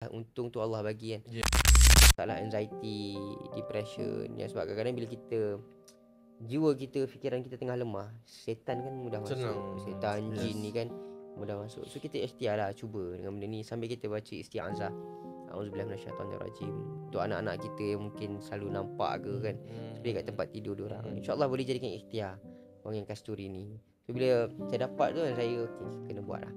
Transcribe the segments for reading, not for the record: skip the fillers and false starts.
Untung tu Allah bagi kan. Masalah anxiety, depression, yang sebab kadang-kadang bila kita jiwa kita, fikiran kita tengah lemah, setan kan mudah masuk. Setan, jin ni kan mudah masuk. So kita ikhtiar lah, cuba dengan benda ni sambil kita baca isti'azah. Auzubillahi minasyaitanirrajim. Untuk anak-anak kita yang mungkin selalu nampak ke kan, seperti kat tempat tidur diorang, InsyaAllah boleh jadikan ikhtiar orang yang kasturi ni. So bila saya dapat tu, saya kena buat lah.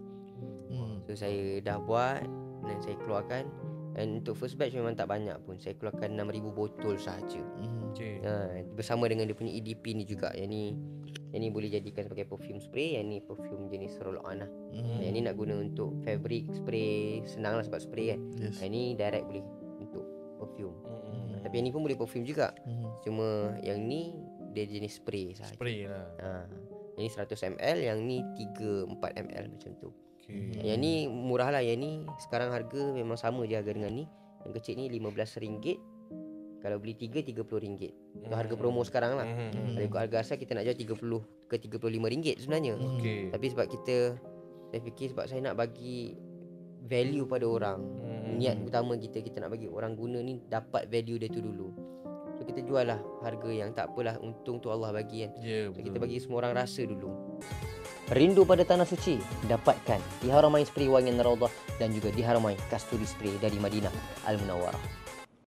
So saya dah buat dan saya keluarkan. Dan untuk first batch memang tak banyak pun. Saya keluarkan 6,000 botol sahaja. Bersama dengan dia punya EDP ni juga. Yang ni boleh jadikan sebagai perfume spray. Yang ni perfume jenis roll-on lah. Yang ni nak guna untuk fabric spray. Senang lah sebab spray kan. Yang ni direct boleh untuk perfume. Tapi yang ni pun boleh perfume juga. Cuma yang ni dia jenis spray sahaja. Spray lah. Yang ni 100ml. Yang ni 3-4ml macam tu. Yang ni murah lah. Yang ni sekarang harga memang sama je harga dengan ni. Yang kecil ni RM15. Kalau beli 3, RM30. Itu harga promo sekarang lah. Kalau ikut harga asal kita nak jual RM30 ke RM35 sebenarnya. Tapi sebab saya fikir sebab saya nak bagi value pada orang. Niat utama kita nak bagi orang guna ni dapat value dia tu dulu. So kita jual lah harga yang tak apalah, untung tu Allah bagi kan. So kita bagi semua orang rasa dulu. Rindu pada tanah suci? Dapatkan di Haramain Spray Wangian Raudhah dan juga di Haramain Kasturi Spray dari Madinah Al Munawwarah.